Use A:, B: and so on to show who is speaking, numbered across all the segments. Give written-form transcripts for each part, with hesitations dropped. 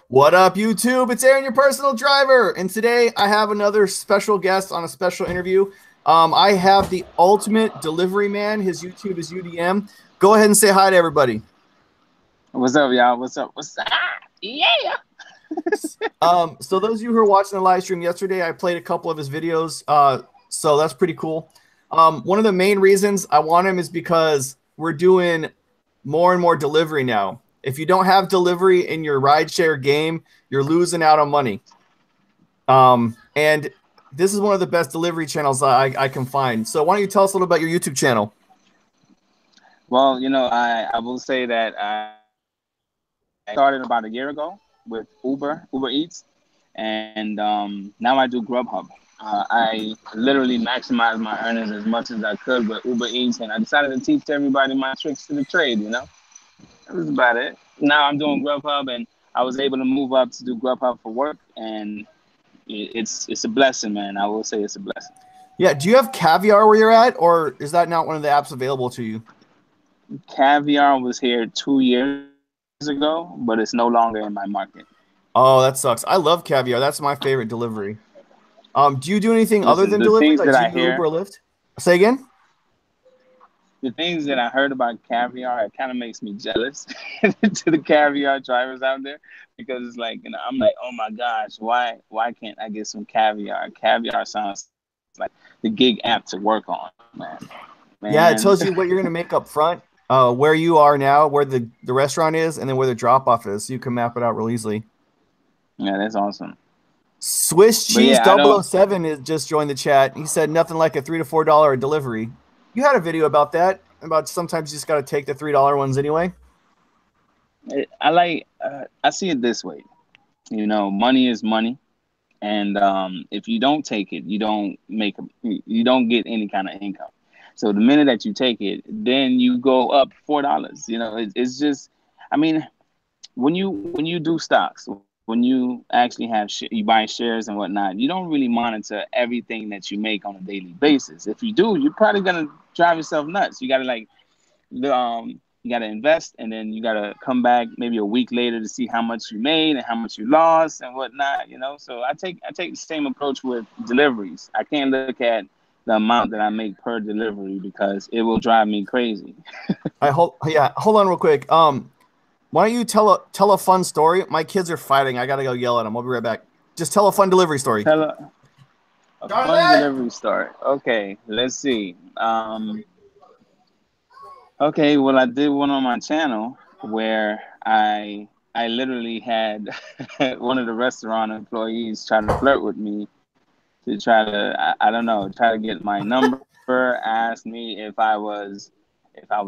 A: What up, YouTube? It's Aaron, your personal driver, and today I have another special guest on a special interview. I have the ultimate delivery man. His YouTube is UDM. Go ahead and say hi to everybody.
B: What's up, y'all? What's up? What's up? Yeah.
A: So those of you who are watching the live stream yesterday, I played a couple of his videos. So that's pretty cool. One of the main reasons I want him is because we're doing more and more delivery now. If you don't have delivery in your rideshare game, you're losing out on money. And this is one of the best delivery channels I can find. So why don't you tell us a little about your YouTube channel?
B: Well, I will say that I started about a year ago with UBEREATS, and now I do Grubhub. I literally maximized my earnings as much as I could with UBEREATS, and I decided to teach everybody my tricks to the trade, That was about it. Now I'm doing Grubhub, and I was able to move up to do Grubhub for work, and it's a blessing, man. I will say it's a blessing.
A: Yeah. Do you have Caviar where you're at, or is that not one of the apps available to you?
B: Caviar was here 2 years ago, but it's no longer in my market.
A: Oh, that sucks. I love Caviar. That's my favorite delivery. Do you do anything other than delivery, like Uber or Lyft? Say again?
B: The things that I heard about Caviar, it kind of makes me jealous to the Caviar drivers out there, because it's like, I'm like, oh my gosh, why can't I get some Caviar? Caviar sounds like the gig app to work on, man.
A: Yeah, it tells you what you're going to make up front, where you are now, where the restaurant is, and then where the drop-off is, so you can map it out real easily.
B: Yeah, that's awesome.
A: Swiss Cheese 007 is just joined the chat. He said nothing like a $3 to $4 delivery. You had a video about that, about sometimes you just got to take the $3 ones anyway.
B: I see it this way. Money is money. And if you don't take it, you don't get any kind of income. So the minute that you take it, then you go up $4. It's just, when you do stocks, when you actually you buy shares and whatnot, you don't really monitor everything that you make on a daily basis. If you do, you're probably gonna drive yourself nuts. You gotta you gotta invest, and then you gotta come back maybe a week later to see how much you made and how much you lost and whatnot. So I take the same approach with deliveries. I can't look at the amount that I make per delivery because it will drive me crazy.
A: Hold on real quick. Why don't you tell a fun story? My kids are fighting. I gotta go yell at them. I'll be right back. Just tell a fun delivery story.
B: Tell a fun delivery story. Okay, let's see. Okay, well, I did one on my channel where I literally had one of the restaurant employees try to flirt with me to try to get my number, ask me if I was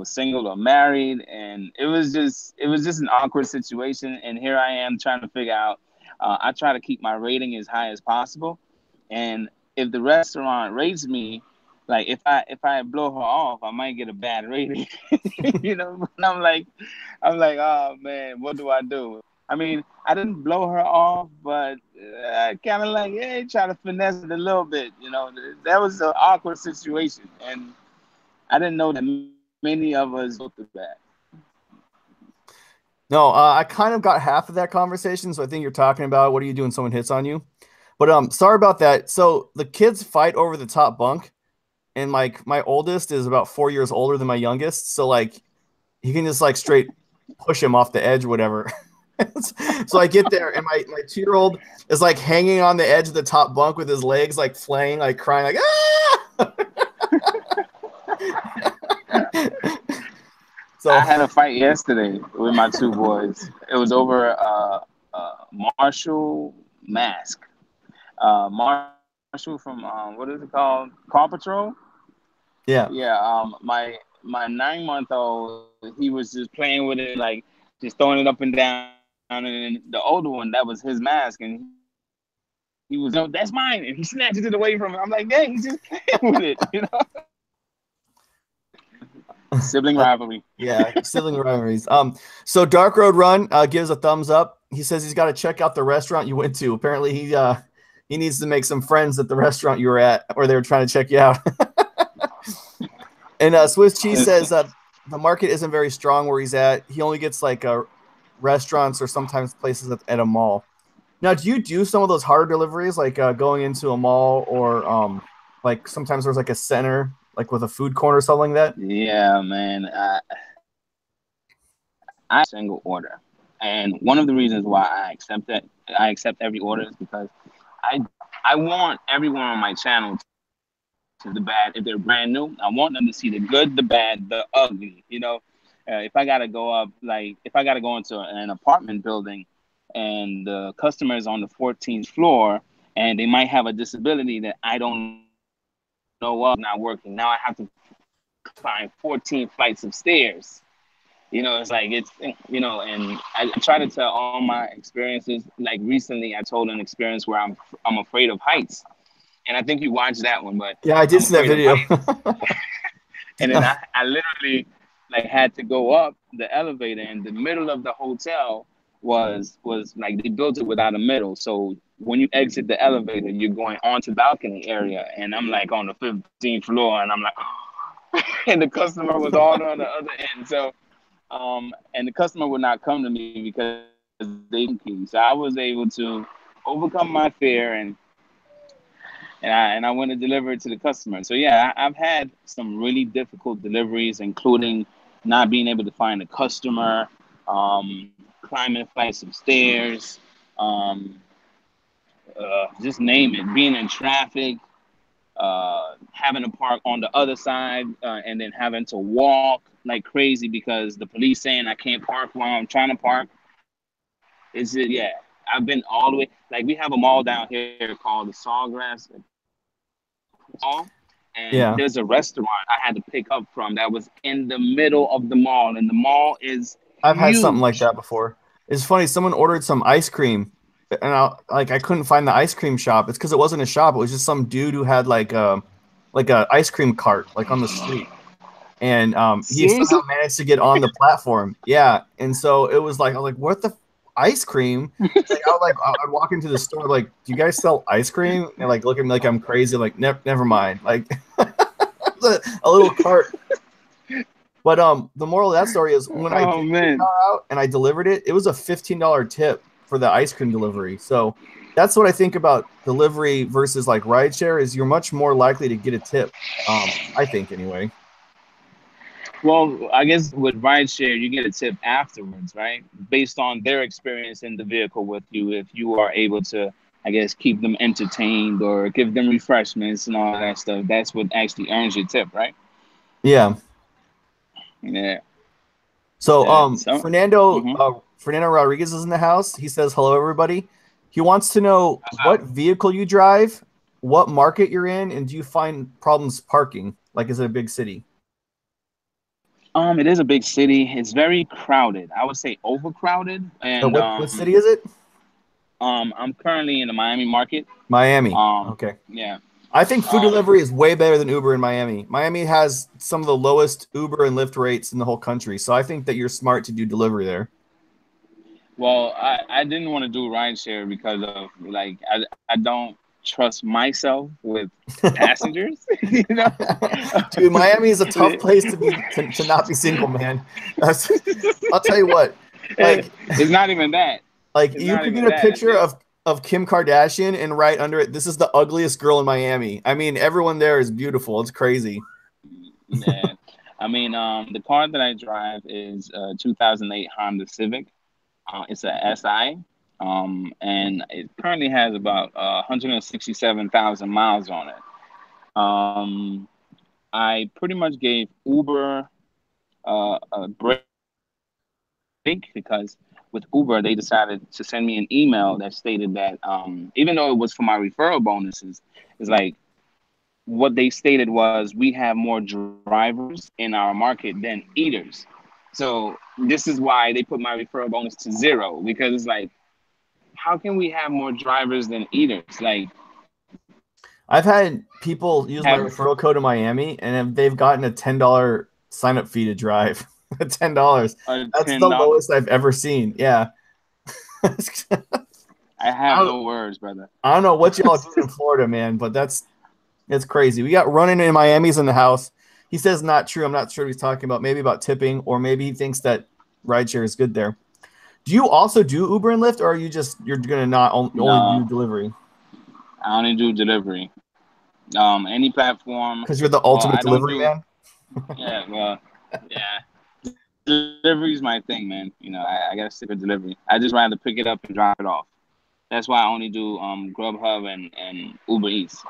B: single or married, and it was just an awkward situation. And here I am trying to figure out. I try to keep my rating as high as possible, and if the restaurant rates me, like if I blow her off, I might get a bad rating, And I'm like, oh man, what do I do? I mean, I didn't blow her off, but I kind of try to finesse it a little bit. That was an awkward situation, and I didn't know that many of us go through that.
A: No, I kind of got half of that conversation, so I think you're talking about what do you do when someone hits on you. But sorry about that. So the kids fight over the top bunk, and my oldest is about 4 years older than my youngest, so he can just straight push him off the edge or whatever. So I get there, and my 2-year-old is hanging on the edge of the top bunk with his legs flaying, crying, ah!
B: So I had a fight yesterday with my 2 boys. It was over a Marshall mask. Marshall from what is it called? Paw Patrol.
A: Yeah.
B: Yeah. My 9-month-old, he was just playing with it, just throwing it up and down. And then the older one, that was his mask, and he was, that's mine, and he snatches it away from him. I'm like, hey, he's just playing with it, Sibling rivalry.
A: Yeah, sibling rivalries. So Dark Road Run gives a thumbs up. He says he's got to check out the restaurant you went to. Apparently he needs to make some friends at the restaurant you were at, or they were trying to check you out. And Swiss Cheese says the market isn't very strong where he's at. He only gets restaurants or sometimes places at a mall. Now, do you do some of those hard deliveries, like going into a mall or like sometimes there's like a center, like with a food corner or something like that?
B: Yeah, man. I single order, and one of the reasons why I accept every order is because I I want everyone on my channel to the bad. If they're brand new, I want them to see the good, the bad, the ugly. If I gotta go up, like if I gotta go into an apartment building, and the customer is on the 14th floor, and they might have a disability that I don't know of, not working. Now I have to climb 14 flights of stairs. It's like and I try to tell all my experiences. Like recently, I told an experience where I'm afraid of heights, and I think you watched that one, but
A: Yeah, I did
B: I'm
A: see that
B: afraid of
A: video.
B: heights. And then I literally like had to go up the elevator, and the middle of the hotel was like they built it without a middle. So when you exit the elevator, you're going onto the balcony area, and I'm like on the 15th floor, and I'm like, and the customer was all on the other end. So and the customer would not come to me because they key. So I was able to overcome my fear and I want to deliver it to the customer. So yeah, I've had some really difficult deliveries, including not being able to find a customer, climbing flights of stairs, um, just name it, being in traffic, having to park on the other side, and then having to walk like crazy because the police saying I can't park while I'm trying to park. Yeah, I've been all the way. Like we have a mall down here called the Sawgrass Mall, and
A: Yeah,
B: there's a restaurant I had to pick up from that was in the middle of the mall, and the mall is
A: I've had something like
B: huge.
A: that before. It's funny. Someone ordered some ice cream, and I couldn't find the ice cream shop. It's because it wasn't a shop. It was just some dude who had like a ice cream cart like on the street, and he somehow
B: Seriously?
A: managed to get on the platform. Yeah, and so it was like I was like, what the ice cream? Like I'd walk into the store like, do you guys sell ice cream? And like look at me like I'm crazy. Like never mind. Like a little cart. But the moral of that story is when I
B: Oh
A: did get a
B: man.
A: car out and I delivered it, it was a $15 tip for the ice cream delivery. So that's what I think about delivery versus like rideshare is you're much more likely to get a tip. I think anyway.
B: Well, I guess with rideshare, you get a tip afterwards, right? Based on their experience in the vehicle with you, if you are able to, I guess, keep them entertained or give them refreshments and all that stuff, that's what actually earns your tip, right?
A: Yeah.
B: Yeah.
A: So
B: So, hmm
A: Fernando Rodriguez is in the house. He says hello everybody. He wants to know what vehicle you drive, what market you're in, and do you find problems parking? Like is it a big city?
B: it is a big city. It's very crowded. I would say overcrowded. And
A: What city is it?
B: I'm currently in the Miami market.
A: Miami. Okay.
B: Yeah.
A: I think food
B: Um,
A: delivery is way better than Uber in Miami. Miami has some of the lowest Uber and Lyft rates in the whole country. So I think that you're smart to do delivery there.
B: Well, I didn't want to do rideshare because of like I don't trust myself with passengers, you know.
A: Dude, Miami is a tough place to be to not be single, man. That's, I'll tell you what. Like
B: It's not even that.
A: like
B: It's
A: you
B: not
A: could get
B: even
A: a
B: that.
A: picture of Kim Kardashian and right under it, this is the ugliest girl in Miami. I mean, everyone there is beautiful. It's crazy.
B: Man. I mean, the car that I drive is a 2008 Honda Civic. It's a SI, and it currently has about 167,000 miles on it. Um, I pretty much gave Uber a break because with Uber, they decided to send me an email that stated that even though it was for my referral bonuses, it's like what they stated was we have more drivers in our market than eaters. So this is why they put my referral bonus to zero because it's like, how can we have more drivers than eaters? Like,
A: I've had people use my
B: have
A: referral code in Miami and they've gotten a $10 sign up fee to drive. $10. That's the
B: $10.
A: lowest I've ever seen. Yeah.
B: I
A: I
B: have
A: don't,
B: no words, brother.
A: I don't know what y'all do in Florida, man, but it's crazy. We got running in Miami's in the house. He says not true. I'm not sure what he's talking about. Maybe about tipping, or maybe he thinks that rideshare is good there. Do you also do Uber and Lyft, or are you're gonna not only do
B: No,
A: delivery?
B: I only do delivery. Any platform.
A: Because you're the
B: Well,
A: ultimate
B: I don't
A: delivery
B: do.
A: man.
B: Yeah, well, yeah. Delivery is my thing, man. You know, I gotta stick with delivery. I just rather pick it up and drop it off. That's why I only do Grubhub and Uber Eats.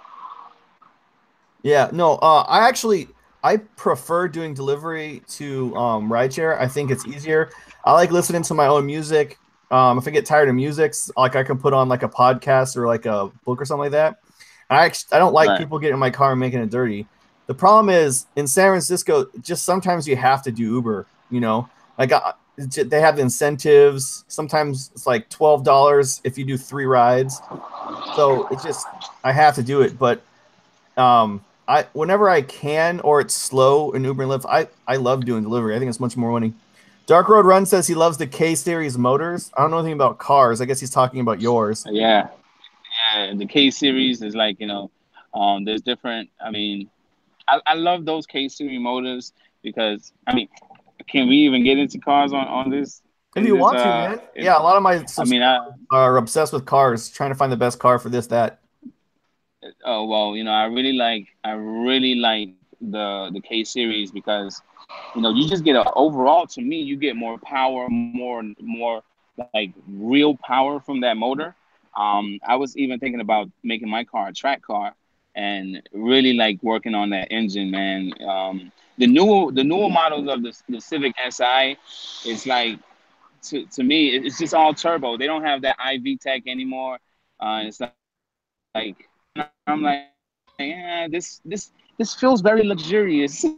A: Yeah, no, I prefer doing delivery to rideshare. I think it's easier. I like listening to my own music. If I get tired of music, like I can put on like a podcast or like a book or something like that. I don't like
B: Right.
A: people getting in my car and making it dirty. The problem is in San Francisco, just sometimes you have to do Uber. You know, like they have incentives. Sometimes it's like $12 if you do 3 rides. So it's just I have to do it, but I whenever I can or it's slow in Uber and Lyft, I love doing delivery. I think it's much more money. Dark Road Run says he loves the K series motors. I don't know anything about cars. I guess he's talking about yours.
B: Yeah. Yeah. The K series is like, there's different. I mean, I love those K series motors because I mean, can we even get into cars on this?
A: If
B: In
A: you
B: this
A: want to, man. Yeah, a lot of my
B: I mean,
A: subscribers are obsessed with cars, trying to find the best car for this, that.
B: oh well, I really like the K series because you just get overall, to me, you get more power, more like real power from that motor. I was even thinking about making my car a track car and really like working on that engine, man. The newer models of the Civic Si, it's like to me it's just all turbo. They don't have that IV tech anymore. It's like I'm like, yeah, this feels very luxurious. I'm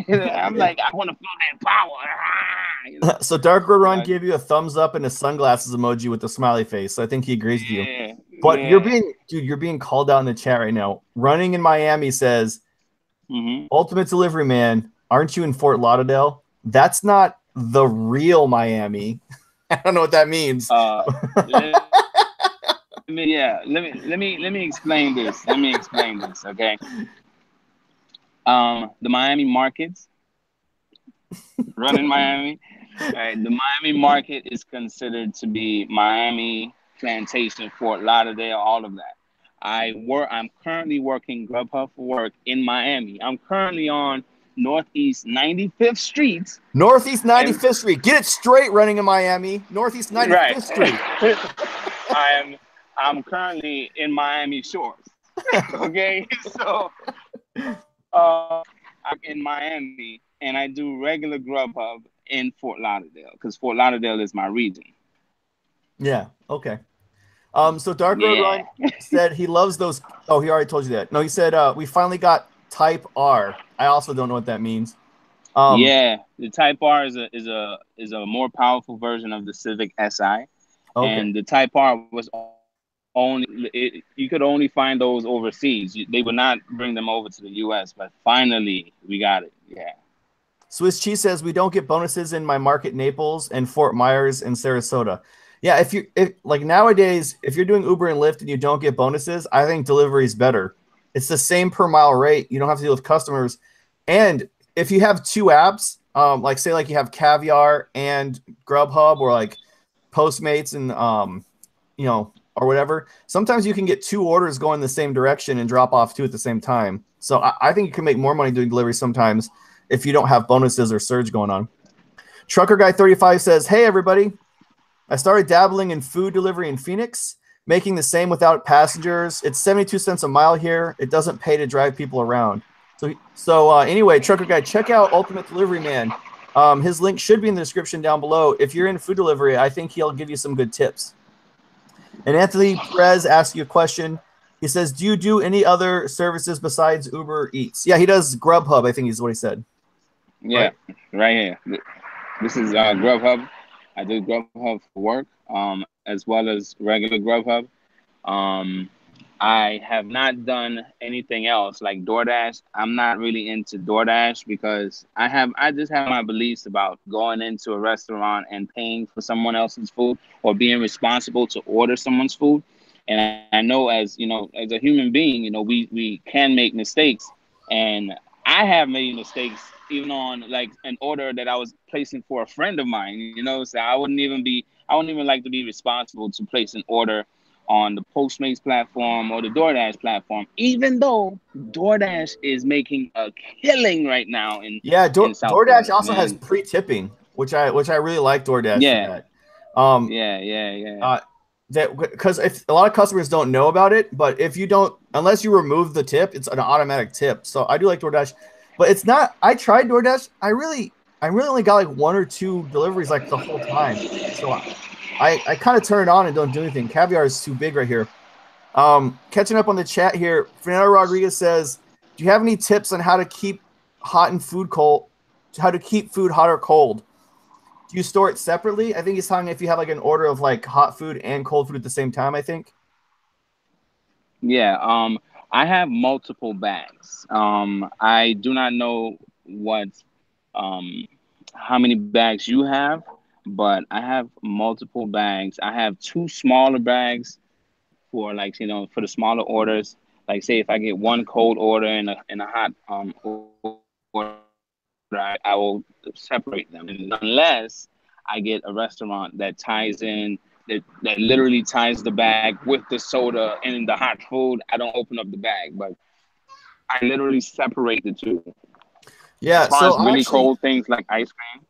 A: Yeah.
B: like, I want to feel that power.
A: So Dark Road Run
B: But
A: gave you a thumbs up and a sunglasses emoji with the smiley face. So I think he agrees with you.
B: yeah,
A: But
B: yeah.
A: you're being called out in the chat right now. Running in Miami says,
B: Hmm.
A: Ultimate Delivery Man, aren't you in Fort Lauderdale? That's not the real Miami. I don't know what that means.
B: Let let me explain this. Let me explain this, okay? The Miami markets, run in Miami. All right, the Miami market is considered to be Miami, Plantation, Fort Lauderdale, all of that. I'm currently working Grubhub for work in Miami. I'm currently on Northeast 95th Street,
A: Northeast
B: and
A: 95th Street. Get it straight, running in Miami. Northeast
B: right,
A: 95th Street.
B: I'm currently in Miami Shores. Okay, so I'm in Miami, and I do regular Grubhub in Fort Lauderdale because Fort Lauderdale is my region.
A: Yeah, okay. So Dark Road
B: Yeah.
A: Run said he loves those. Oh, he already told you that. No, he said we finally got Type R. I also don't know what that means. Um,
B: Yeah, the Type R is a more powerful version of the Civic Si,
A: okay.
B: and the Type R was you could only find those overseas. They would not bring them over to the U.S. But finally, we got it. Yeah.
A: Swiss Cheese says we don't get bonuses in my market Naples and Fort Myers and Sarasota. Yeah, if like nowadays, if you're doing Uber and Lyft and you don't get bonuses, I think delivery is better. It's the same per mile rate. You don't have to deal with customers. And if you have two apps, like say like you have Caviar and Grubhub or like Postmates and or whatever, sometimes you can get two orders going the same direction and drop off two at the same time. So I think you can make more money doing delivery sometimes if you don't have bonuses or surge going on. Trucker Guy 35 says, "Hey everybody, I started dabbling in food delivery in Phoenix, making the same without passengers. It's 72 cents a mile here. It doesn't pay to drive people around." So anyway, Trucker Guy, check out Ultimate Delivery Man. His link should be in the description down below. If you're in food delivery, I think he'll give you some good tips. And Anthony Perez asked you a question. He says, "Do you do any other services besides Uber Eats?" Yeah, he does Grubhub, I think is what he said.
B: Yeah,
A: Right?
B: right here. This is Grubhub. I do Grubhub for work, as well as regular Grubhub. Um, I have not done anything else like DoorDash. I'm not really into DoorDash because I just have my beliefs about going into a restaurant and paying for someone else's food or being responsible to order someone's food. And I know, as as a human being, we can make mistakes, and I have made mistakes even on like an order that I was placing for a friend of mine. So I wouldn't even be I wouldn't even like to be responsible to place an order on the Postmates platform or the DoorDash platform, even though DoorDash is making a killing right now
A: Yeah,
B: in South
A: DoorDash
B: Florida,
A: also has
B: man.
A: pre-tipping, which I really like DoorDash for
B: Yeah,
A: that. Um,
B: yeah.
A: uh, that because if a lot of customers don't know about it, but if you don't, unless you remove the tip, it's an automatic tip. So I do like DoorDash, but it's not. I tried DoorDash. I really only got like one or two deliveries like the whole time. So I kind of turn it on and don't do anything. Caviar is too big right here. Catching up on the chat here, Fernando Rodriguez says, "Do you have any tips on how to keep hot and food cold? How to keep food hot or cold? Do you store it separately? I think he's talking if you have like an order of like hot food and cold food at the same time. I think.
B: yeah. I have multiple bags. I do not know what um how many bags you have, but I have multiple bags. I have two smaller bags for like for the smaller orders. Like say if I get one cold order and a hot order, I will separate them unless I get a restaurant that ties in that literally ties the bag with the soda and the hot food. I don't open up the bag, but I literally separate the two. As
A: Yeah.
B: far
A: So
B: as
A: I
B: really
A: actually,
B: cold things like ice cream,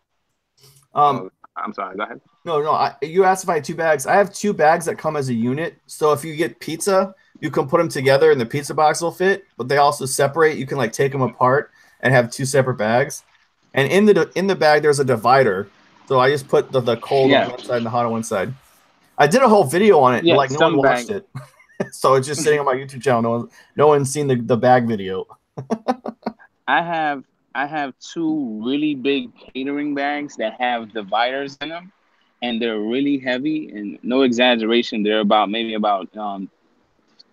A: um,
B: I'm sorry, go ahead.
A: no. You asked if I had two bags. I have two bags that come as a unit. So if you get pizza, you can put them together and the pizza box will fit, but they also separate. You can like take them apart and have two separate bags. And in the bag, there's a divider. So I just put the cold on
B: Yeah,
A: one side and the hot on one side. I did a whole video on it, but
B: yeah.
A: like no one
B: Some
A: watched
B: bag.
A: it. So it's just sitting on my YouTube channel. No one's seen the bag video.
B: I have I have two really big catering bags that have dividers in them, and they're really heavy. And no exaggeration, they're about maybe about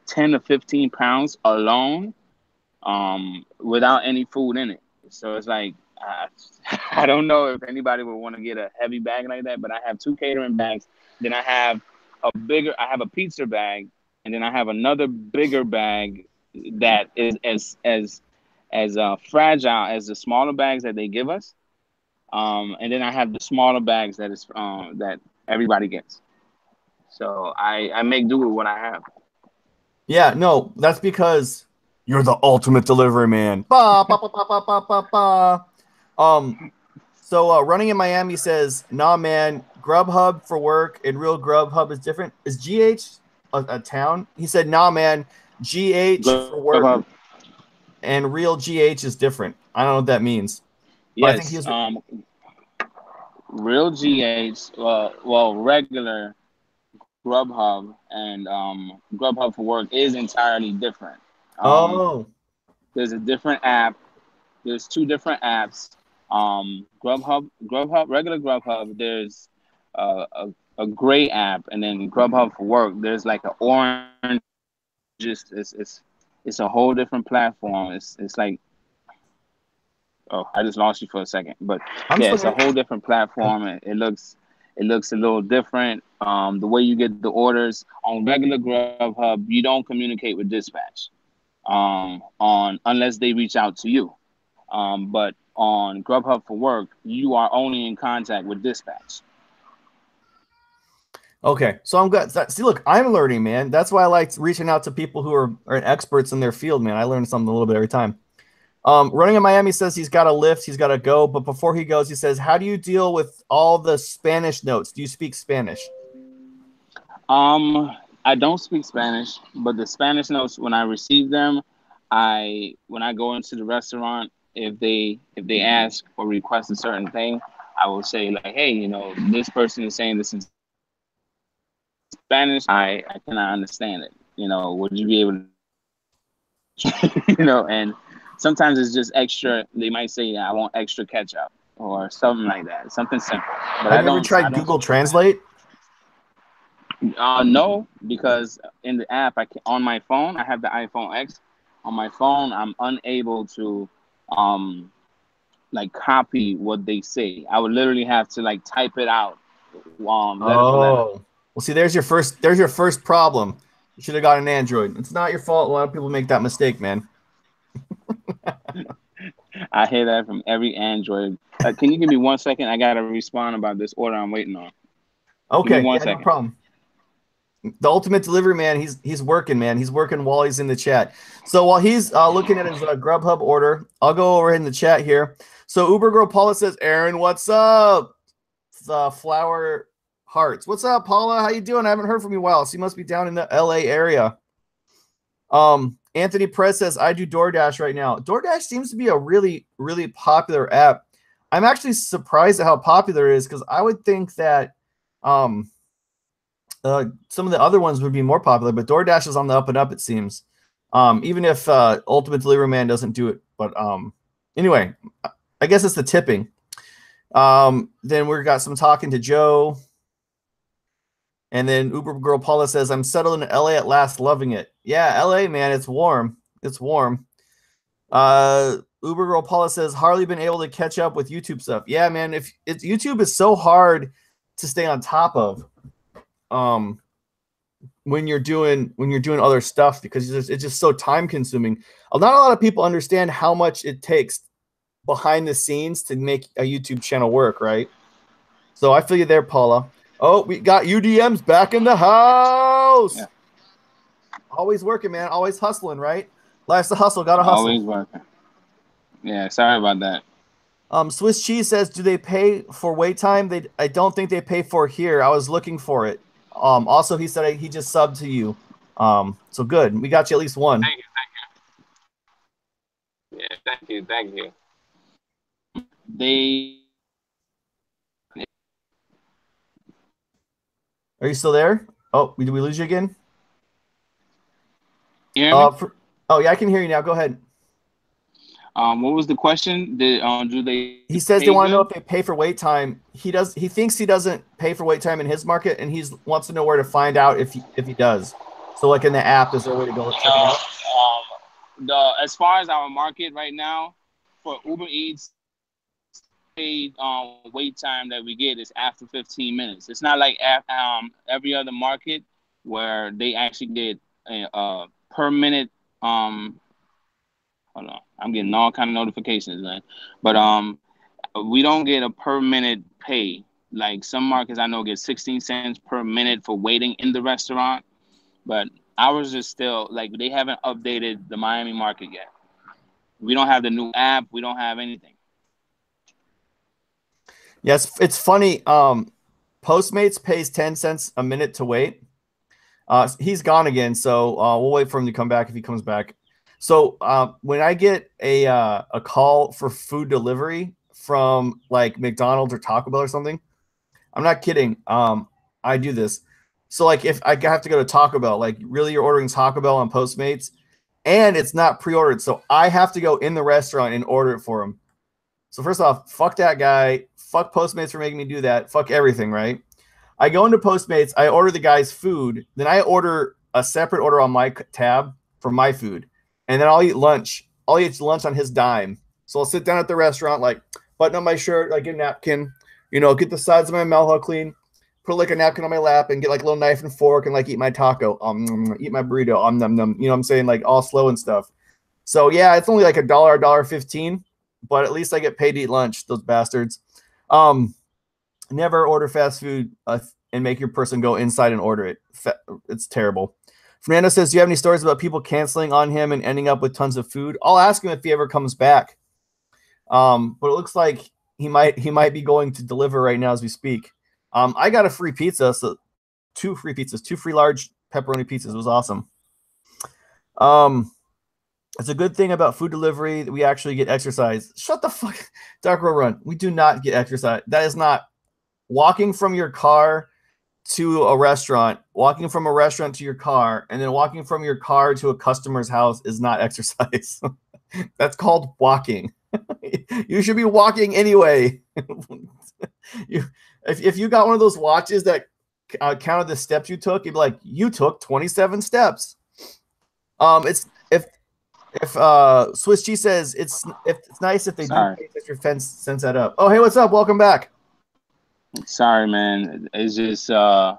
B: 10 to 15 pounds alone, without any food in it. So it's like I don't know if anybody would want to get a heavy bag like that, but I have two catering bags. Then I have a pizza bag, and then I have another bigger bag that is as fragile as the smaller bags that they give us. And then I have the smaller bags that everybody gets. So I make do with what I have.
A: Yeah, no, that's because you're the ultimate delivery man. Ba, ba, ba, ba, ba, ba, ba, ba. Running in Miami says, "Nah, man, Grubhub for work and real Grubhub is different. Is GH a town?" He said, "Nah, man, GH for work
B: Grubhub,
A: and real GH is different." I don't know what that means, but I think
B: yes.
A: he's
B: Real GH, well, regular Grubhub and Grubhub for work is entirely different. Um,
A: oh,
B: there's a different app. There's two different apps. Regular Grubhub. There's a gray app, and then Grubhub for work. There's like an orange. Just it's a whole different platform. It's like, oh, I just lost you for a second. But
A: I'm
B: yeah,
A: still
B: it's a
A: here.
B: whole different platform. It looks a little different. The way you get the orders on regular Grubhub, you don't communicate with dispatch on unless they reach out to you. But on Grubhub for work, you are only in contact with dispatch.
A: Okay, so I'm good. See, look, I'm learning, man. That's why I like reaching out to people who are experts in their field, man. I learn something a little bit every time. Running in Miami says he's got a Lyft, he's got to go, but before he goes, he says, "How do you deal with all the Spanish notes? Do you speak Spanish?"
B: I don't speak Spanish, but the Spanish notes when I receive them, I when I go into the restaurant, if they ask or request a certain thing, I will say like, hey, this person is saying this in Spanish. I cannot understand it. Would you be able to, and sometimes it's just extra. They might say, yeah, I want extra ketchup or something like that, something simple. But
A: Have
B: I
A: you ever
B: don't
A: tried
B: speak
A: Google
B: Spanish.
A: Translate?
B: No, because in the app, on my phone, I have the iPhone X. On my phone, I'm unable to, um, like copy what they say. I would literally have to like type it out, letter for letter.
A: Oh, well, see, there's your first problem. You should have got an Android. It's not your fault. A lot of people make that mistake, man.
B: I hear that from every Android. Can you give me 1 second? I gotta respond about this order I'm waiting on. Give me
A: Okay,
B: one
A: yeah, no
B: second.
A: problem. The ultimate delivery man, he's working, man. He's working while he's in the chat. So while he's looking at his Grubhub order, I'll go over in the chat here. So Uber Girl Paula says, Aaron, what's up? Flower Hearts. What's up, Paula? How you doing? I haven't heard from you in a while. So you must be down in the LA area. Anthony Press says, I do DoorDash right now. DoorDash seems to be a really, really popular app. I'm actually surprised at how popular it is because I would think that some of the other ones would be more popular, but DoorDash is on the up and up, it seems. Even if Ultimate Delivery Man doesn't do it. But anyway, I guess it's the tipping. Then we've got some talking to Joe. And then Uber Girl Paula says, I'm settled in LA at last, loving it. Yeah, LA, man, it's warm. It's warm. Uber Girl Paula says, hardly been able to catch up with YouTube stuff. Yeah, man, if it's YouTube is so hard to stay on top of when you're doing other stuff because it's just so time consuming. Not a lot of people understand how much it takes behind the scenes to make a YouTube channel work, right? So I feel you there, Paula. Oh, we got UDMs back in the house. Yeah. Always working, man. Always hustling, right? Life's the hustle. Gotta hustle.
B: Always working. Yeah, sorry about that.
A: Swiss Cheese says, do they pay for wait time? I don't think they pay for here. I was looking for it. Also, he said he just subbed to you. So good. We got you at least one.
B: Thank you. Yeah, thank you.
A: Are you still there? Oh, did we lose you again?
B: Yeah.
A: Oh yeah, I can hear you now. Go ahead.
B: What was the question? Do they?
A: He says they want to know if they pay for wait time. He thinks he doesn't pay for wait time in his market, and he wants to know where to find out if he does. So, like in the app, is there a way to go check it out?
B: As far as our market right now, for Uber Eats, paid wait time that we get is after 15 minutes. It's not like every other market where they actually get a per minute. Hold on, I'm getting all kind of notifications, man. But we don't get a per minute pay. Like some markets I know get 16 cents per minute for waiting in the restaurant. But ours is still like they haven't updated the Miami market yet. We don't have the new app. We don't have anything.
A: Yes, it's funny. Postmates pays 10 cents a minute to wait. He's gone again, so we'll wait for him to come back if he comes back. So when I get a call for food delivery from like McDonald's or Taco Bell or something, I'm not kidding. I do this. So like if I have to go to Taco Bell, like really you're ordering Taco Bell on Postmates and it's not pre-ordered. So I have to go in the restaurant and order it for him. So first off, fuck that guy. Fuck Postmates for making me do that. Fuck everything, right? I go into Postmates. I order the guy's food. Then I order a separate order on my tab for my food. And then I'll eat lunch. I'll eat lunch on his dime. So I'll sit down at the restaurant, like button up my shirt, like get a napkin, get the sides of my mouth all clean, put like a napkin on my lap and get like a little knife and fork and like eat my taco, eat my burrito, num num. You know what I'm saying? Like all slow and stuff. So yeah, it's only like $1.15, but at least I get paid to eat lunch, those bastards. Never order fast food and make your person go inside and order it. It's terrible. Fernando says, do you have any stories about people canceling on him and ending up with tons of food? I'll ask him if he ever comes back. But it looks like he might be going to deliver right now as we speak. I got a free pizza, so 2 free pizzas, 2 free large pepperoni pizzas. It was awesome. It's a good thing about food delivery that we actually get exercise. Shut the fuck, Dark Row Run. We do not get exercise. That is not walking from your car to a restaurant, walking from a restaurant to your car, and then walking from your car to a customer's house is not exercise. That's called walking. You should be walking anyway. If you got one of those watches that counted the steps you took, you'd be like, you took 27 steps. It's if Swiss G says it's nice if they do your fence sense that up. Oh, hey, what's up? Welcome back.
B: Sorry, man. It's just a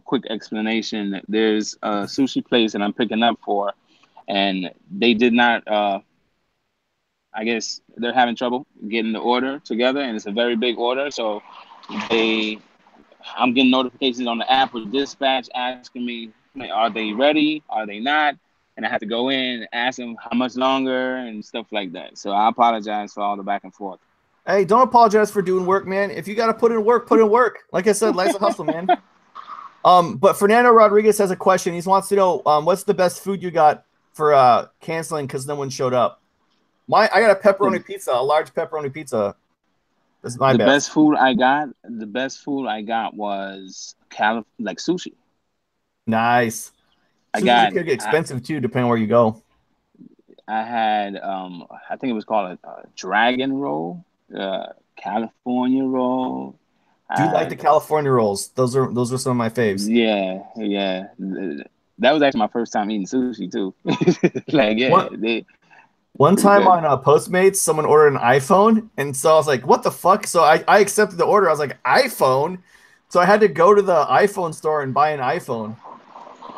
B: quick explanation. There's a sushi place that I'm picking up for, and they did not. I guess they're having trouble getting the order together, and it's a very big order. So they I'm getting notifications on the app with dispatch asking me, like, are they ready? Are they not? And I have to go in and ask them how much longer and stuff like that. So I apologize for all the back and forth.
A: Hey, don't apologize for doing work, man. If you got to put in work, put in work. Like I said, life's a hustle, man. But Fernando Rodriguez has a question. He wants to know, what's the best food you got for canceling because no one showed up? I got a pepperoni pizza, a large pepperoni pizza. That's my best.
B: The best food I got was like sushi.
A: Nice. Sushi could get expensive too, depending on where you go.
B: I had I think it was called a dragon roll, California roll.
A: Do you like the California rolls? Those are some of my faves.
B: Yeah. That was actually my first time eating sushi too. Like, yeah.
A: One time on Postmates, someone ordered an iPhone, and so I was like, what the fuck? So I accepted the order. I was like, iPhone? So I had to go to the iPhone store and buy an iPhone.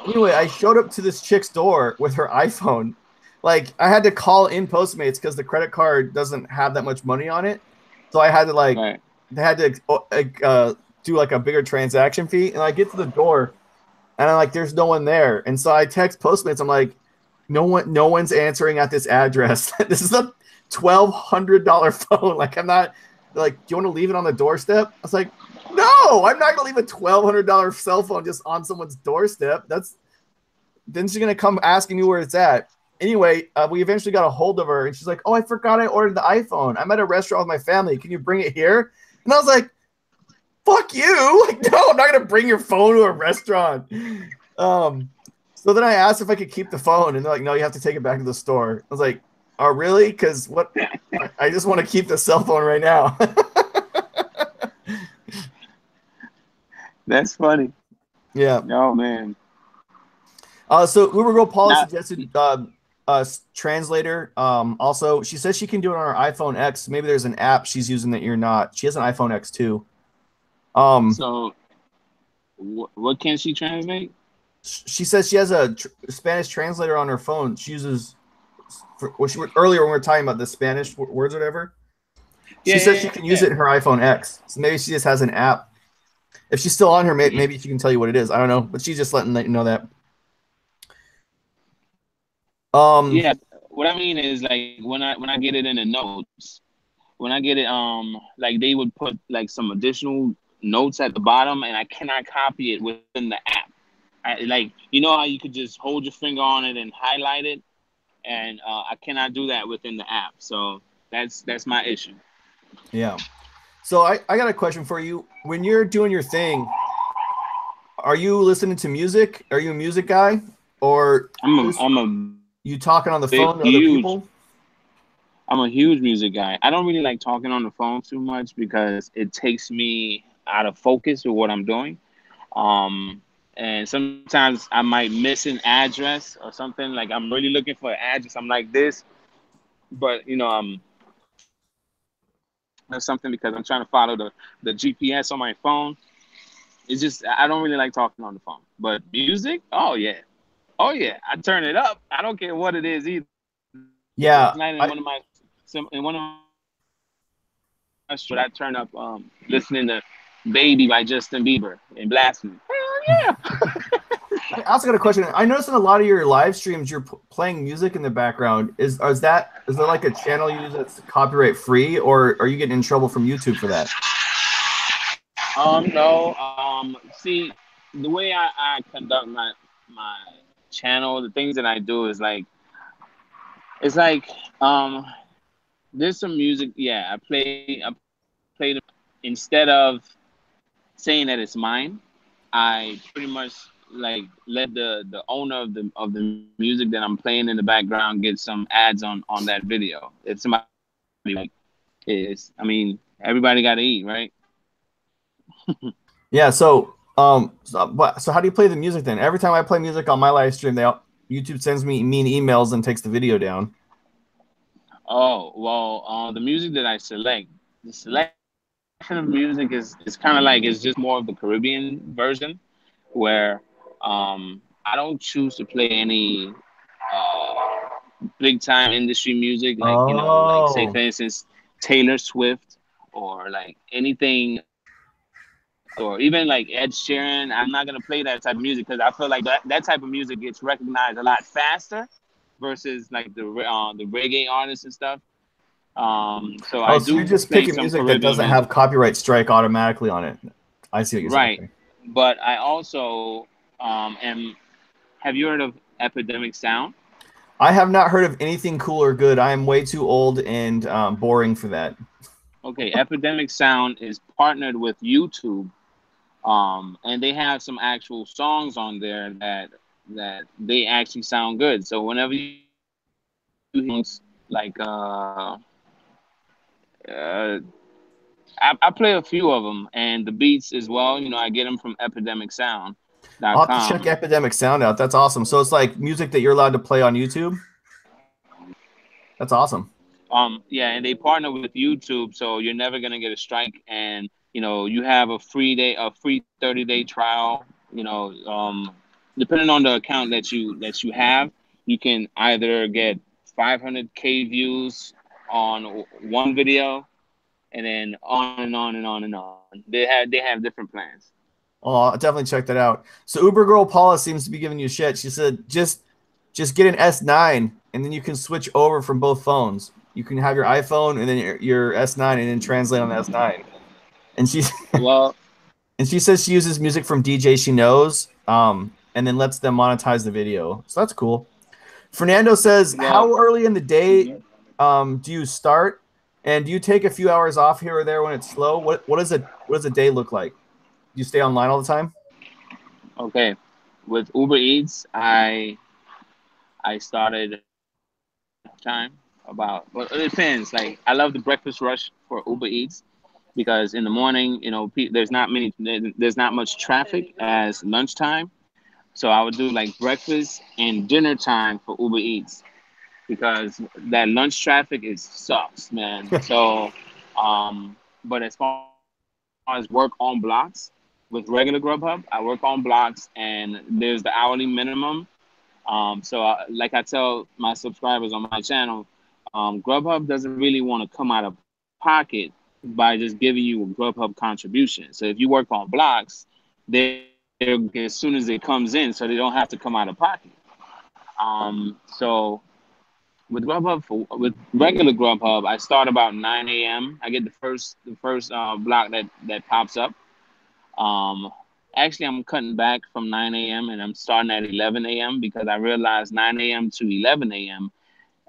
A: Anyway, I showed up to this chick's door with her iPhone. Like, I had to call in Postmates because the credit card doesn't have that much money on it. So I had to, like, they had to do, like, a bigger transaction fee. And I get to the door, and I'm like, there's no one there. And so I text Postmates. I'm like, no one's answering at this address. This is a $1,200 phone. Like, I'm not, like, do you want to leave it on the doorstep? I was like, no, I'm not going to leave a $1,200 cell phone just on someone's doorstep. Then she's going to come asking you where it's at. Anyway, we eventually got a hold of her, and she's like, oh, I forgot I ordered the iPhone. I'm at a restaurant with my family. Can you bring it here? And I was like, fuck you. Like, no, I'm not going to bring your phone to a restaurant. So then I asked if I could keep the phone, and they're like, no, you have to take it back to the store. I was like, oh, really? Because what? I just want to keep the cell phone right now.
B: That's funny.
A: Yeah.
B: Oh, man.
A: So UberGirl Paula suggested translator. Also, she says she can do it on her iPhone X. Maybe there's an app she's using that you're not. She has an iPhone X too.
B: So what can she translate?
A: She says she has a Spanish translator on her phone. She uses earlier when we were talking about the Spanish words or whatever. She says she can use it in her iPhone X. So maybe she just has an app. If she's still on her, maybe she can tell you what it is. I don't know, but she's just letting you know that.
B: Yeah, what I mean is, like, when I get it in the notes, when I get it, like, they would put like some additional notes at the bottom, and I cannot copy it within the app. Like, you know how you could just hold your finger on it and highlight it, and I cannot do that within the app. So that's my issue.
A: Yeah. So I got a question for you. When you're doing your thing, are you listening to music? Are you a music guy, or you talking on the phone to other people?
B: I'm a huge music guy. I don't really like talking on the phone too much because it takes me out of focus with what I'm doing. And sometimes I might miss an address or something. Like, I'm really looking for an address. I'm like this, but, you know, or something because I'm trying to follow the GPS on my phone. It's just, I don't really like talking on the phone. But music, oh yeah, I turn it up. I don't care what it is either.
A: Yeah,
B: in one of my should I turn up listening to "Baby" by Justin Bieber and blasphemy. Hell yeah.
A: I also got a question. I noticed in a lot of your live streams, you're playing music in the background. Is there like a channel you use that's copyright free, or are you getting in trouble from YouTube for that?
B: No. See, the way I conduct my channel, the things that I do is like, it's like, there's some music. Yeah, I play them instead of saying that it's mine. I pretty much like let the owner of the music that I'm playing in the background get some ads on that video. If somebody like I mean, everybody got to eat, right?
A: Yeah. So how do you play the music then? Every time I play music on my live stream, YouTube sends me mean emails and takes the video down.
B: Oh, well, the music that I select, the selection of music is kind of like, it's just more of the Caribbean version, where I don't choose to play any big time industry music, like, you know, like, say for instance Taylor Swift, or like anything or even like Ed Sheeran, I'm not gonna play that type of music because I feel like that type of music gets recognized a lot faster versus like the reggae artists and stuff. So I
A: Oh, so you're
B: do
A: just
B: play
A: picking
B: some
A: music that
B: Caribbean
A: doesn't have
B: music,
A: copyright strike automatically on it. I see what you're saying.
B: right?
A: Okay.
B: But I also am. Have you heard of Epidemic Sound?
A: I have not heard of anything cool or good. I am way too old and boring for that.
B: Okay, Epidemic Sound is partnered with YouTube, and they have some actual songs on there that they actually sound good. So whenever you hear like uh, I play a few of them and the beats as well. You know, I get them from
A: I'll have to check
B: epidemicsound.com.
A: Epidemic Sound out. That's awesome. So it's like music that you're allowed to play on YouTube. That's awesome.
B: Yeah, and they partner with YouTube, so you're never gonna get a strike. And you know, you have a free 30-day trial. You know, depending on the account that you have, you can either get 500K views on one video, and then on and on and on and on. They have different plans.
A: Oh, I'll definitely check that out. So Uber girl Paula seems to be giving you shit. She said just get an S9 and then you can switch over from both phones. You can have your iPhone and then your S9 and then translate on the S9. And she
B: Well,
A: and she says she uses music from DJ she knows, and then lets them monetize the video. So that's cool. Fernando says,
B: well,
A: how early in the day
B: mhm.
A: do you start? And do you take a few hours off here or there when it's slow? What does a day look like? Do you stay online all the time?
B: Okay. With Uber Eats, I started time about, well, it depends. Like I love the breakfast rush for Uber Eats because in the morning, you know, there's not much traffic as lunchtime. So I would do like breakfast and dinner time for Uber Eats because that lunch traffic is sucks, man. So, but as far as work on blocks with regular Grubhub, I work on blocks and there's the hourly minimum. Like I tell my subscribers on my channel, Grubhub doesn't really want to come out of pocket by just giving you a Grubhub contribution. So if you work on blocks, they're as soon as it comes in, so they don't have to come out of pocket. So with regular Grubhub, I start about 9 a.m. I get the first block that pops up. Um, Actually, I'm cutting back from 9 a.m. and I'm starting at 11 a.m. because I realized 9 a.m. to 11 a.m.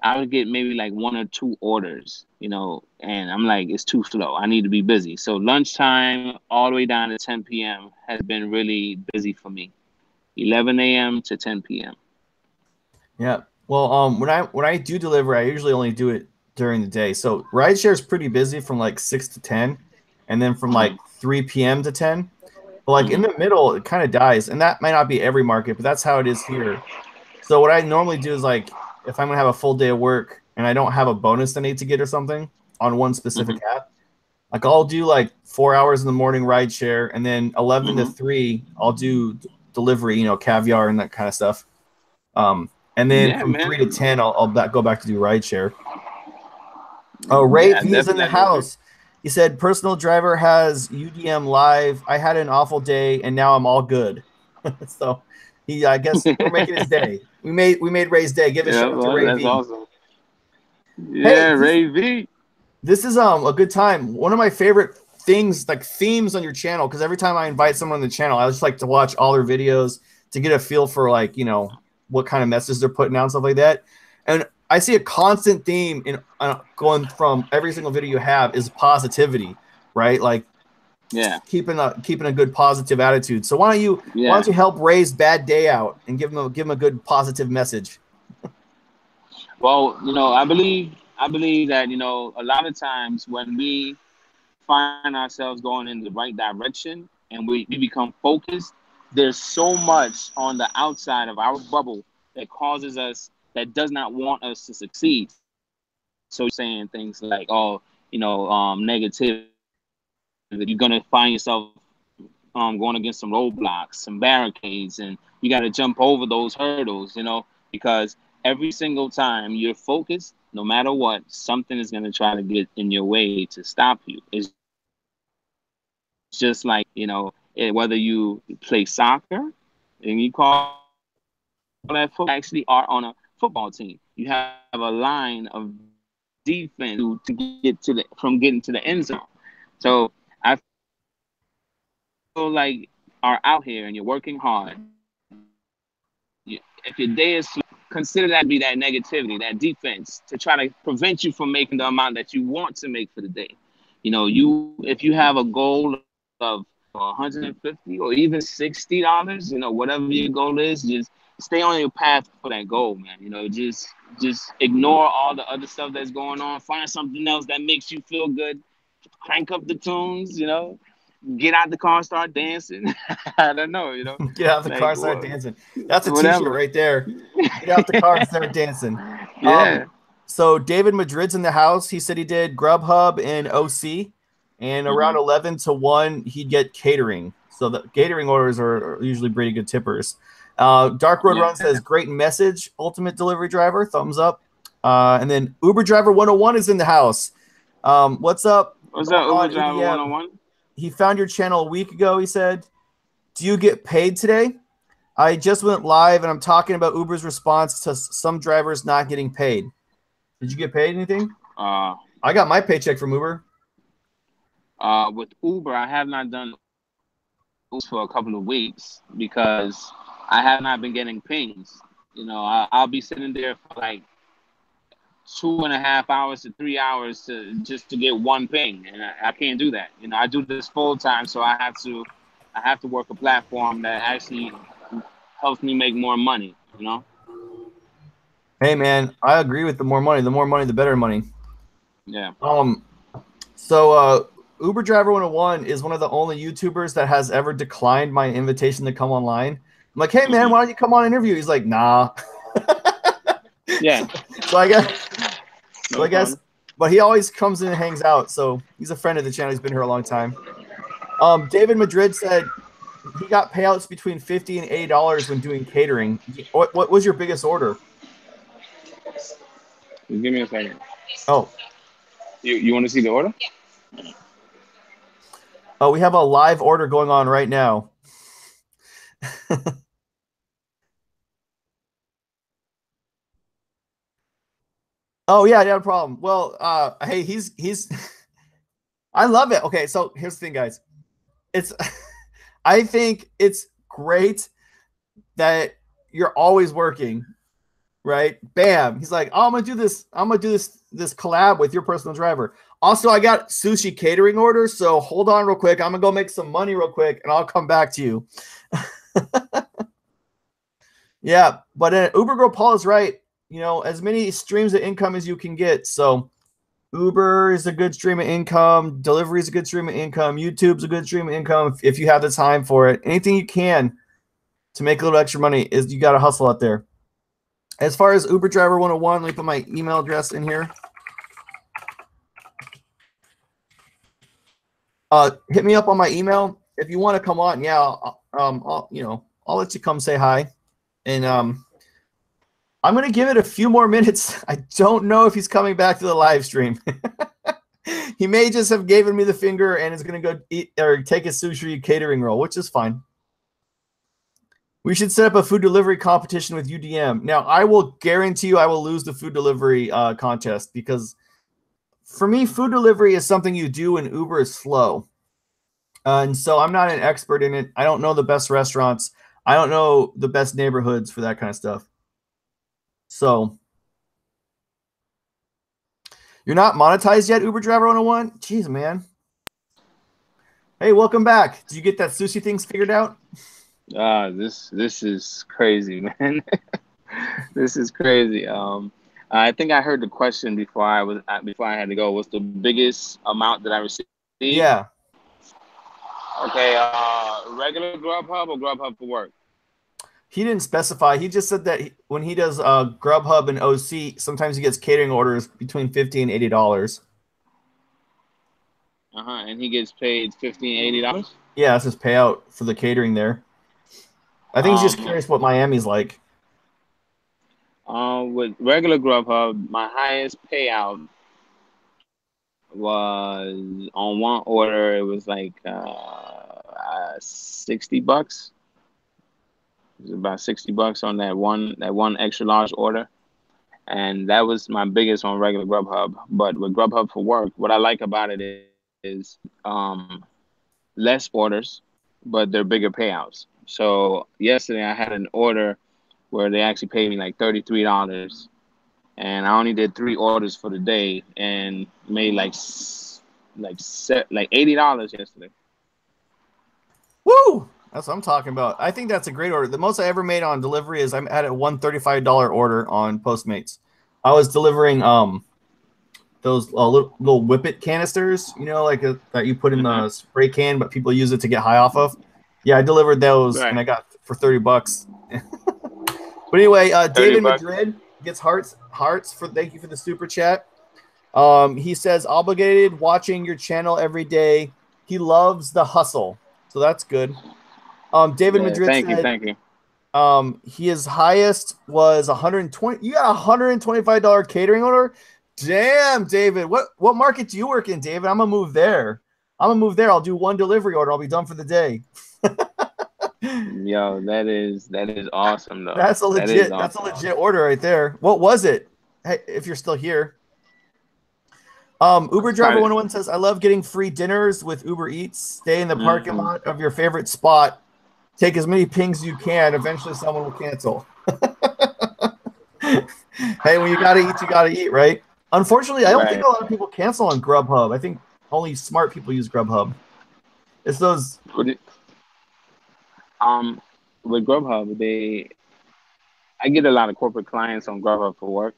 B: I would get maybe like one or two orders, you know, and I'm like, it's too slow. I need to be busy. So lunchtime all the way down to 10 p.m. has been really busy for me. 11 a.m. to 10 p.m.
A: Yeah. Well, when I do deliver, I usually only do it during the day. So rideshare is pretty busy from like 6 to 10, and then from like
B: Mm-hmm.
A: 3 p.m. to 10. But like in
B: Mm-hmm.
A: the middle, it kind of dies, and that might not be every market, but that's how it is here. So what I normally do is like if I'm gonna have a full day of work and I don't have a bonus I need to get or something on one specific
B: Mm-hmm.
A: app, like I'll do like 4 hours in the morning ride share, and then 11 to 3 I'll do delivery, caviar and that kind of stuff. And then
B: Yeah,
A: from
B: man.
A: 3 to 10, I'll go back to do ride share. Oh, Ray
B: Yeah,
A: V is in the
B: definitely.
A: house. He said, "Personal driver has UDM live. I had an awful day, and now I'm all good." So, I guess we're making his day. We made Ray's day. Give a
B: Yeah,
A: shout out to
B: well,
A: Ray
B: that's
A: V.
B: awesome.
A: Hey,
B: Yeah,
A: this
B: Ray V.
A: this is a good time. One of my favorite things, like themes on your channel, because every time I invite someone on the channel, I just like to watch all their videos to get a feel for like what kind of messages they're putting out and stuff like that. And I see a constant theme in going from every single video you have is positivity, right? Like
B: Yeah,
A: keeping a good positive attitude. So why
B: yeah.
A: don't you help Ray's bad day out and give him a good positive message?
B: Well, I believe that a lot of times when we find ourselves going in the right direction and we become focused, there's so much on the outside of our bubble that does not want us to succeed. So you're saying things like, oh, negativity. You're gonna find yourself going against some roadblocks, some barricades, and you got to jump over those hurdles, because every single time you're focused, no matter what, something is going to try to get in your way to stop you. It's just like, Whether you play soccer and you call that football, actually are on a football team. You have a line of defense to get to the from getting to the end zone. So I feel like if you are out here and you're working hard, if your day is slow, consider that to be that negativity, that defense to try to prevent you from making the amount that you want to make for the day. If you have a goal of 150 or even $60, whatever your goal is, just stay on your path for that goal, man. Just ignore all the other stuff that's going on. Find something else that makes you feel good. Crank up the tunes, get out the car, start dancing. I don't know,
A: Get out of the car
B: like
A: and start dancing. That's a t-shirt
B: whatever.
A: right there. Get out the car and start dancing.
B: Yeah.
A: So David Madrid's in the house. He said he did Grubhub and OC, and around 11 to 1, he'd get catering. So the catering orders are usually pretty good tippers. Dark Road Run says, great message, ultimate delivery driver, thumbs up. And then Uber Driver 101 is in the house. What's up?
B: What's up, Uber
A: on
B: Driver
A: UDM?
B: 101?
A: He found your channel a week ago, he said. Do you get paid today? I just went live, and I'm talking about Uber's response to some drivers not getting paid. Did you get paid anything? I got my paycheck from Uber.
B: With Uber, I have not done Uber for a couple of weeks because I have not been getting pings. I'll be sitting there for like 2.5 hours to 3 hours just to get one ping, and I can't do that. I do this full time, so I have to work a platform that actually helps me make more money.
A: Hey man, I agree with the more money, the better money.
B: Yeah.
A: So Uber Driver 101 is one of the only YouTubers that has ever declined my invitation to come online. I'm like, hey man, why don't you come on an interview? He's like, nah.
B: Yeah.
A: So I guess, but he always comes in and hangs out. So he's a friend of the channel. He's been here a long time. David Madrid said he got payouts between $50 and $80 when doing catering. What was your biggest order?
B: Give me a second.
A: Oh.
B: You want to see the order? Yeah.
A: Oh, we have a live order going on right now. Oh yeah, no problem. Well, hey, he's I love it. Okay, so here's the thing, guys. It's I think it's great that you're always working, right? Bam. He's like, oh, I'm gonna do this collab with your personal driver. Also, I got sushi catering orders, so hold on real quick. I'm gonna go make some money real quick, and I'll come back to you. Yeah, but Uber Girl Paul is right. As many streams of income as you can get. So Uber is a good stream of income. Delivery is a good stream of income. YouTube's a good stream of income if you have the time for it. Anything you can to make a little extra money is you got to hustle out there. As far as Uber Driver 101, let me put my email address in here. Hit me up on my email if you want to come on. Yeah, I'll let you come say hi. And I'm going to give it a few more minutes. I don't know if he's coming back to the live stream. He may just have given me the finger and is going to go eat or take a sushi catering roll, which is fine. We should set up a food delivery competition with UDM. Now, I will guarantee you I will lose the food delivery contest because for me, food delivery is something you do and Uber is slow. And so I'm not an expert in it. I don't know the best restaurants. I don't know the best neighborhoods for that kind of stuff. So you're not monetized yet, Uber Driver 101? Jeez, man. Hey, welcome back. Did you get that sushi things figured out?
B: This is crazy, man. This is crazy. I think I heard the question before I had to go. What's the biggest amount that I received?
A: Yeah.
B: Okay. Regular Grubhub or Grubhub for work?
A: He didn't specify. He just said that when he does Grubhub and OC, sometimes he gets catering orders between $50 and $80.
B: And he gets paid $50 and $80?
A: Yeah, that's his payout for the catering there. I think he's just curious what Miami's like.
B: With regular Grubhub, my highest payout was on one order. It was like $60. It was about $60 on that one extra large order. And that was my biggest on regular Grubhub. But with Grubhub for work, what I like about it is less orders, but they're bigger payouts. So yesterday I had an order where they actually paid me like $33, and I only did 3 orders for the day and made like $80 yesterday.
A: Woo! That's what I'm talking about. I think that's a great order. The most I ever made on delivery is I had a $135 order on Postmates. I was delivering those little whippet canisters, you know, like that you put in the spray can, but people use it to get high off of. Yeah, I delivered those, and I got for $30. But anyway, David Madrid gets hearts for thank you for the super chat. He says obligated watching your channel every day. He loves the hustle, so that's good. David Madrid said,
B: thank you.
A: His highest was 120. You got a $125 catering order. Damn, David. What market do you work in, David? I'm gonna move there. I'll do 1 delivery order. I'll be done for the day.
B: Yo, that is awesome though.
A: That's a legit order right there. What was it? Hey, if you're still here. Uber Driver 101 says, I love getting free dinners with Uber Eats. Stay in the parking lot of your favorite spot. Take as many pings as you can. Eventually someone will cancel. Hey, when you gotta eat, you gotta eat, right? Unfortunately, I don't think a lot of people cancel on Grubhub. I think only smart people use Grubhub. It's those.
B: With Grubhub, I get a lot of corporate clients on Grubhub for work,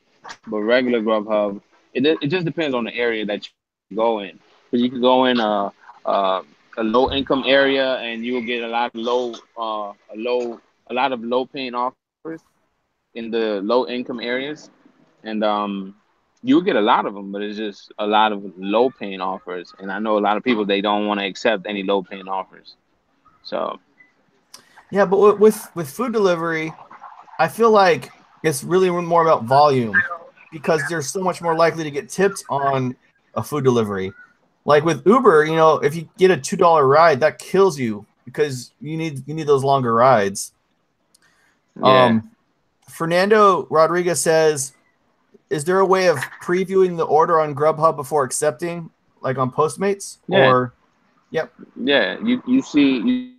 B: but regular Grubhub, it just depends on the area that you go in. Because you can go in a low income area and you will get a lot of low paying offers in the low income areas, and you'll get a lot of them, but it's just a lot of low paying offers. And I know a lot of people, they don't want to accept any low paying offers. So
A: yeah, but with food delivery, I feel like it's really more about volume because they're so much more likely to get tipped on a food delivery. Like with Uber, you know, if you get a $2 ride, that kills you because you need those longer rides.
B: Yeah.
A: Fernando Rodriguez says, is there a way of previewing the order on Grubhub before accepting, like on Postmates?
B: Yeah.
A: Or yep.
B: Yeah, you see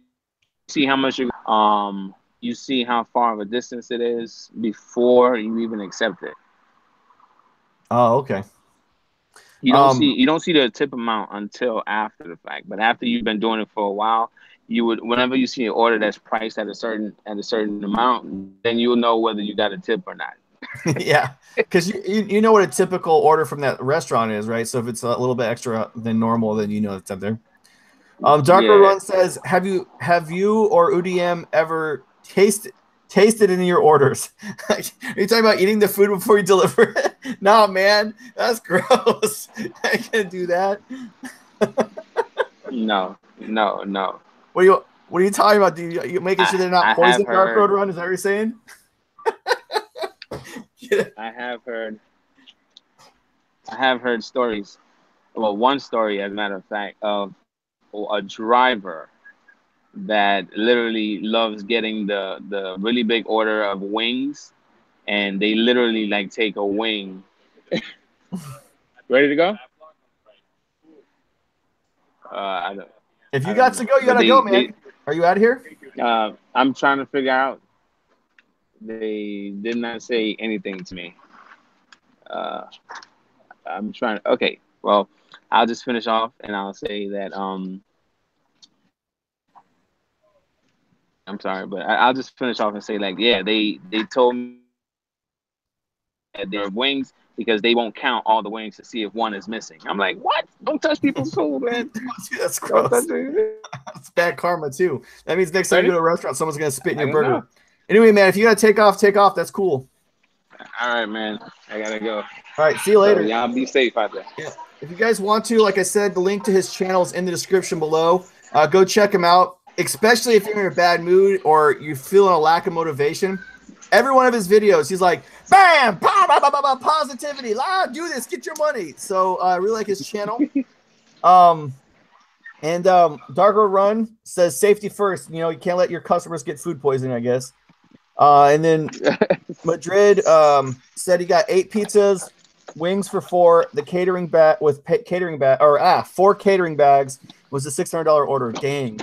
B: how much you see how far of a distance it is before you even accept it.
A: Oh, okay.
B: You don't see the tip amount until after the fact, but after you've been doing it for a while, you would, whenever you see an order that's priced at a certain amount, then you'll know whether you got a tip or not.
A: Yeah, because you know what a typical order from that restaurant is, right? So if it's a little bit extra than normal, then you know it's up there. Darko Run says, have you or UDM ever tasted in your orders? Are you talking about eating the food before you deliver it? No, man, that's gross. I can't do that.
B: No.
A: What are you talking about? Do you making sure they're not poisoned? Dark Road Run, is that what you're saying? Yeah.
B: I have heard stories. Well, one story, as a matter of fact, of a driver that literally loves getting the really big order of wings, and they literally like take a wing. Ready to go? I don't.
A: If you got to go, you gotta go, man. Are you out of here?
B: I'm trying to figure out. They did not say anything to me. I'm trying to. Okay, well, I'll just finish off and I'll say that I'm sorry, but I'll just finish off and say, like, yeah, they told me that they're wings because they won't count all the wings to see if one is missing. I'm like, what? Don't touch people's food, man.
A: Dude, that's gross. That's bad karma too. That means next time you go to a restaurant, someone's gonna spit in your burger. Know. Anyway, man, if you gotta take off. That's cool.
B: All right, man. I gotta go.
A: All right, see you later.
B: So, y'all be safe out there.
A: Yeah. If you guys want to, like I said, the link to his channel is in the description below. Go check him out, especially if you're in a bad mood or you're feeling a lack of motivation. Every one of his videos, he's like, bam, positivity, do this, get your money. So I really like his channel. And Dargo Run says safety first. You know, you can't let your customers get food poisoning, I guess. And then Madrid said he got 8 pizzas, wings for 4, the catering bag with catering bag, or 4 catering bags was a $600 order. Dang.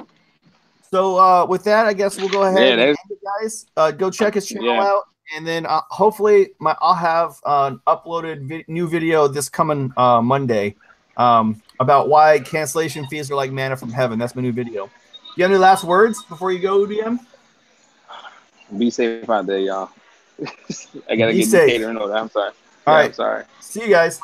A: So with that, I guess we'll go ahead and end it, guys. Go check his channel out, and then hopefully I'll have an uploaded new video this coming Monday about why cancellation fees are like manna from heaven. That's my new video. Do you have any last words before you go, UDM?
B: Be safe out there, y'all. I gotta
A: Be
B: get
A: safe.
B: the catering order. I'm sorry.
A: All right.
B: I'm sorry.
A: See you guys.